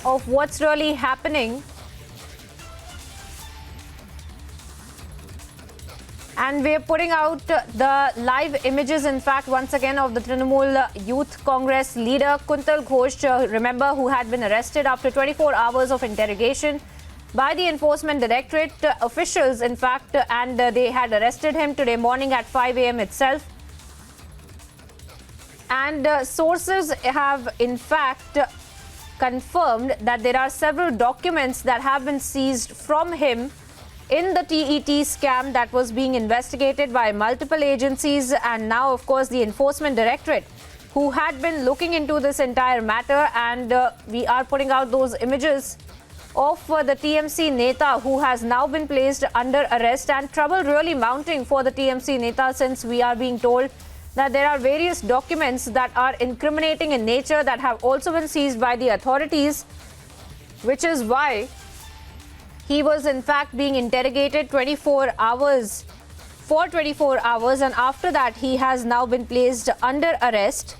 of what's really happening. And we're putting out the live images, in fact, once again, of the Trinamool Youth Congress leader Kuntal Ghosh, remember, who had been arrested after 24 hours of interrogation by the Enforcement Directorate officials, in fact, and they had arrested him today morning at 5 a.m. itself. And sources have, in fact, confirmed that there are several documents that have been seized from him in the TET scam that was being investigated by multiple agencies, and now, of course, the Enforcement Directorate, who had been looking into this entire matter. And we are putting out those images of the TMC Neta, who has now been placed under arrest, and trouble really mounting for the TMC Neta, since we are being told that there are various documents that are incriminating in nature that have also been seized by the authorities, which is why he was in fact being interrogated 24 hours, and after that he has now been placed under arrest.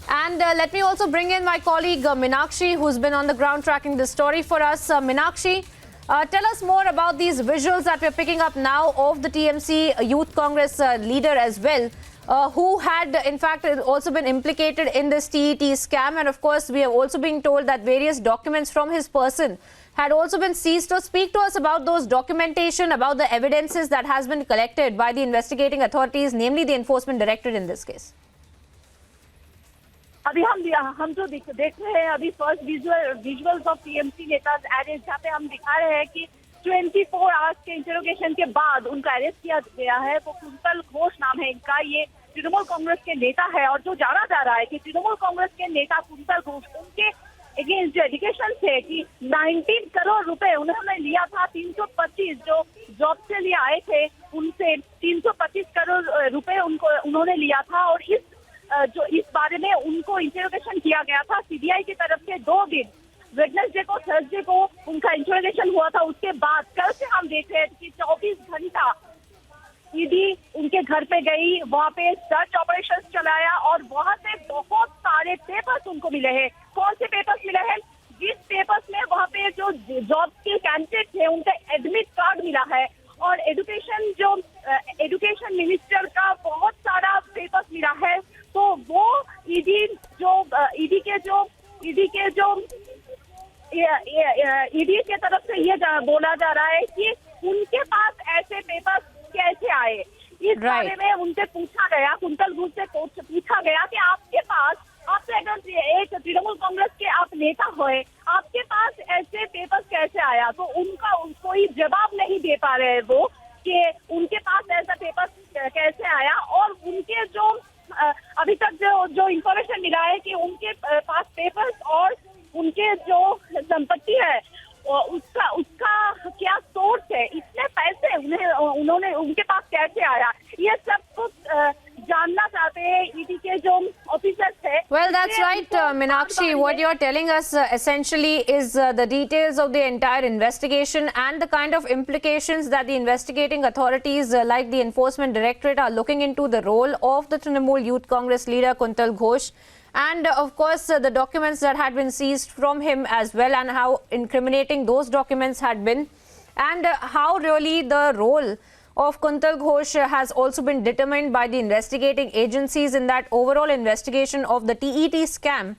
And let me also bring in my colleague Meenakshi, who's been on the ground tracking this story for us. Meenakshi, tell us more about these visuals that we're picking up now of the TMC Youth Congress leader as well, who had in fact also been implicated in this TET scam. And of course, we have also been told that various documents from his person had also been seized. So speak to us about those documentation, about the evidences that has been collected by the investigating authorities, namely the Enforcement Directorate in this case. अभी हम जो देख रहे हैं अभी first visuals of TMC नेताज arrest, जहाँ पे हम दिखा रहे हैं कि 24 आवर्स के इंटरोगेशन के बाद उनका अरेस्ट किया गया है। वो कुंतल घोष नाम है इनका, ये तृणमूल कांग्रेस के नेता है। और जो जाना जा रहा है कि तृणमूल कांग्रेस के नेता कुंतल घोष, उनके अगेंस्ट जो एलिगेशन थे कि 19 करोड़ रुपए उन्होंने लिया था, 325 जो जॉब से लिए आए थे उनसे 325 करोड़ रुपए उन्होंने लिया था। और इस बारे में उनको इंटरोगेशन किया गया था सीबीआई की तरफ से 2 दिन, वेडनेसडे को, थर्सडे को उनका इंटरोगेशन हुआ था। उसके बाद कल से हम देख रहे हैं कि 24 घंटा ईडी उनके घर पे गई, वहाँ पे सर्च ऑपरेशन चलाया और वहाँ से बहुत सारे पेपर्स उनको मिले हैं। कौन से पेपर्स मिले हैं? जिस पेपर्स में वहाँ पे जो जॉब के कैंडिडेट थे उनका एडमिट कार्ड मिला है, और एजुकेशन मिनिस्टर का बहुत सारा पेपर्स मिला है। तो वो ईडी के तरफ से ये बोला जा रहा है कि उनके पास ऐसे पेपर्स कैसे आए। इस बारे में उनसे पूछा गया, कुंतल घोष से पूछा गया कि आपके पास, आपसे अगर एक तृणमूल कांग्रेस के आप नेता हुए, आपके पास ऐसे पेपर्स कैसे आया? तो उनका कोई जवाब नहीं दे पा रहे हैं वो कि उनके पास ऐसा पेपर्स कैसे आया। और उनके जो अभी तक जो इंफॉर्मेशन मिला है कि उनके पास पेपर्स और उनके जो संपत्ति है उसका क्या सोर्स है, इतने पैसे उन्होंने उनके पास कैसे आया, ये सब कुछ जानना चाहते हैं ईडी के जो ऑफिसर्स थे। Well, that's right, Meenakshi. What you're telling us essentially is the details of the entire investigation and the kind of implications that the investigating authorities like the Enforcement Directorate are looking into the role of the Trinamool Youth Congress leader Kuntal Ghosh, and of course the documents that had been seized from him as well, and how incriminating those documents had been, and how really the role of Kuntal Ghosh has also been determined by the investigating agencies in that overall investigation of the TET scam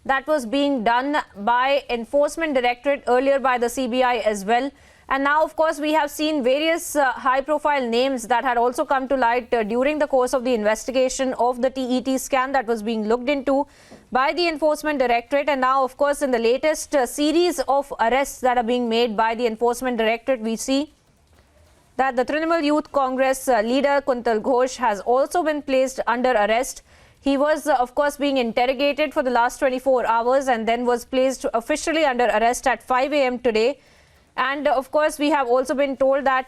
that was being done by Enforcement Directorate, earlier by the CBI as well. And now, of course, we have seen various high-profile names that had also come to light during the course of the investigation of the TET scam that was being looked into by the Enforcement Directorate. And now, of course, in the latest series of arrests that are being made by the Enforcement Directorate, we see that the Trinamool Youth Congress leader Kuntal Ghosh has also been placed under arrest. He was, of course, being interrogated for the last 24 hours and then was placed officially under arrest at 5 a.m. today. And, of course, we have also been told that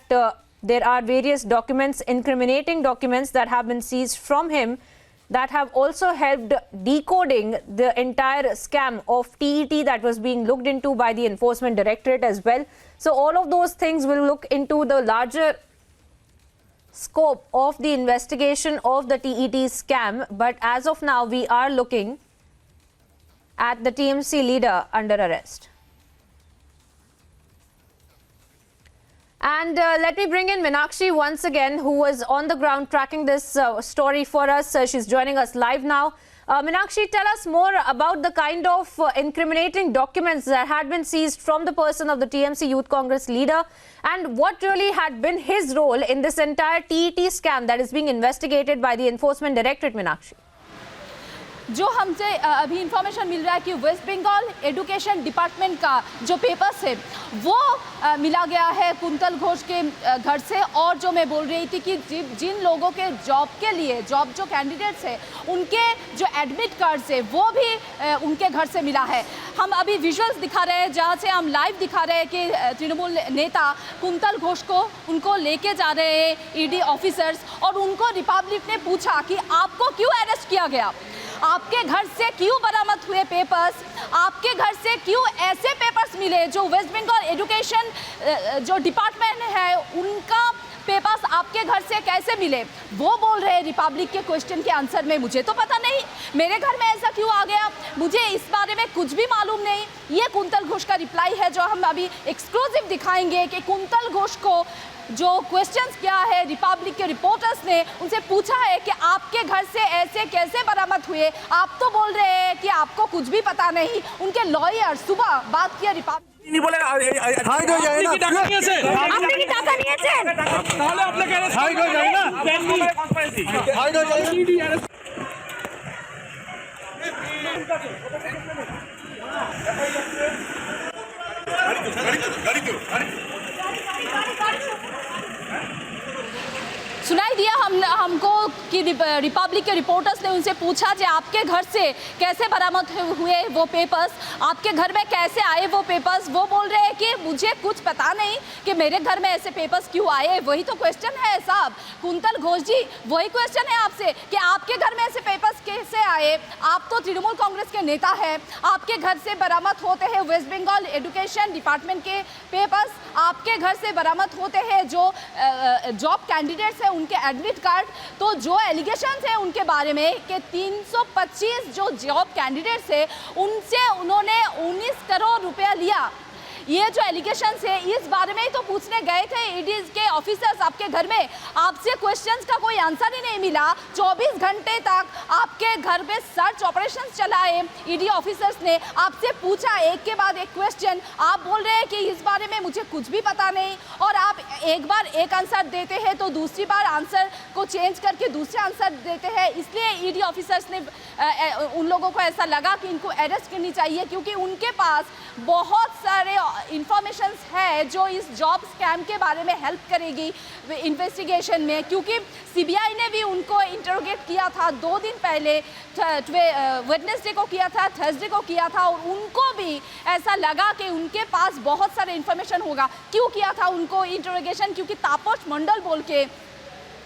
there are various documents, incriminating documents that have been seized from him that have also helped decoding the entire scam of TET that was being looked into by the Enforcement Directorate as well. So all of those things will look into the larger scope of the investigation of the TET scam. But as of now, we are looking at the TMC leader under arrest. And let me bring in Meenakshi once again, who was on the ground tracking this story for us. She's joining us live now. Meenakshi, tell us more about the kind of incriminating documents that had been seized from the person of the TMC Youth Congress leader, and what really had been his role in this entire TET scam that is being investigated by the Enforcement Directorate. Meenakshi, जो हमसे अभी information मिल रहा है कि waste Bengal education department का जो papers है वो मिला गया है कुंतल घोष के घर से। और जो मैं बोल रही थी कि जिन लोगों के जॉब के लिए जॉब जो कैंडिडेट्स है उनके जो एडमिट कार्ड्स है वो भी उनके घर से मिला है। हम अभी विजुअल्स दिखा रहे हैं जहाँ से हम लाइव दिखा रहे हैं कि तृणमूल नेता कुंतल घोष को उनको लेके जा रहे हैं ईडी ऑफिसर्स, और उनको रिपब्लिक ने पूछा कि आपको क्यों अरेस्ट किया गया, आपके घर से क्यों बरामद हुए पेपर्स, आपके घर से क्यों ऐसे पेपर्स मिले जो वेस्ट बंगाल एजुकेशन जो डिपार्टमेंट है उनका पेपर्स आपके घर से कैसे मिले। वो बोल रहे हैं रिपब्लिक के क्वेश्चन के आंसर में, मुझे तो पता नहीं मेरे घर में ऐसा क्यों आ गया, मुझे इस बारे में कुछ भी मालूम नहीं। ये कुंतल घोष का रिप्लाई है जो हम अभी एक्सक्लूसिव दिखाएंगे कि कुंतल घोष को जो क्वेश्चंस किया है रिपब्लिक के रिपोर्टर्स ने, उनसे पूछा है कि आपके घर से ऐसे कैसे बरामद हुए, आप तो बोल रहे हैं कि आपको कुछ भी पता नहीं। उनके लॉयर सुबह बात किया रिपब्लिक বলে আপনি কি টাকা নিয়েছেন? আপনি কি টাকা নিয়েছেন? তাহলে আপনাকে হাইড হয়ে যায় না? হাইড হয়ে যায়। सुनाई दिया हमको कि रिपब्लिक के रिपोर्टर्स ने उनसे पूछा कि आपके घर से कैसे बरामद हुए वो पेपर्स, आपके घर में कैसे आए वो पेपर्स। वो बोल रहे हैं कि मुझे कुछ पता नहीं कि मेरे घर में ऐसे पेपर्स क्यों आए। वही तो क्वेश्चन है साहब कुंतल घोष जी, वही क्वेश्चन है आपसे कि आपके घर में ऐसे पेपर्स कैसे आए। आप तो तृणमूल कांग्रेस के नेता हैं, आपके घर से बरामद होते हैं वेस्ट बंगाल एजुकेशन डिपार्टमेंट के पेपर्स, आपके घर से बरामद होते हैं जो जॉब कैंडिडेट्स हैं उनके एडमिट कार्ड। तो जो एलिगेशंस है उनके बारे में कि 325 जो जॉब कैंडिडेट्स है उनसे उन्होंने 19 करोड़ रुपया लिया, ये जो एलिगेशंस है इस बारे में ही तो पूछने गए थे ईडी के ऑफिसर्स आपके घर में। आपसे क्वेश्चंस का कोई आंसर ही नहीं मिला। 24 घंटे तक आपके घर में सर्च ऑपरेशंस चलाए ईडी ऑफिसर्स ने, आपसे पूछा एक के बाद एक क्वेश्चन। आप बोल रहे हैं कि इस बारे में मुझे कुछ भी पता नहीं, और आप एक बार एक आंसर देते हैं तो दूसरी बार आंसर को चेंज करके दूसरे आंसर देते हैं। इसलिए ईडी ऑफिसर्स ने उन लोगों को ऐसा लगा कि इनको अरेस्ट करनी चाहिए, क्योंकि उनके पास बहुत सारे इंफॉर्मेशंस है जो इस जॉब स्कैम के बारे में हेल्प करेगी इन्वेस्टिगेशन में। क्योंकि सीबीआई ने भी उनको इंटरोगेट किया था 2 दिन पहले, वेडनेसडे को किया था, थर्सडे को किया था, और उनको भी ऐसा लगा कि उनके पास बहुत सारे इंफॉर्मेशन होगा। क्यों किया था उनको इंटरोगेशन? क्योंकि तापस मंडल बोल के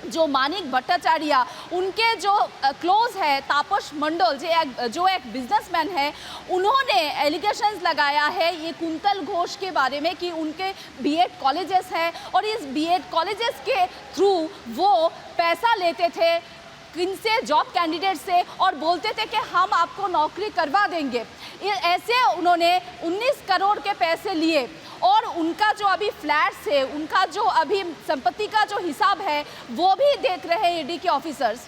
जो मानिक भट्टाचार्य उनके जो क्लोज है तापस मंडल जो एक बिजनेसमैन है, उन्होंने एलिगेशंस लगाया है ये कुंतल घोष के बारे में कि उनके बीएड कॉलेजेस हैं और इस बीएड कॉलेजेस के थ्रू वो पैसा लेते थे किनसे, जॉब कैंडिडेट से, और बोलते थे कि हम आपको नौकरी करवा देंगे। ऐसे उन्होंने 19 करोड़ के पैसे लिए, और उनका जो अभी फ्लैट्स है, उनका जो अभी संपत्ति का जो हिसाब है वो भी देख रहे हैं ईडी के ऑफिसर्स।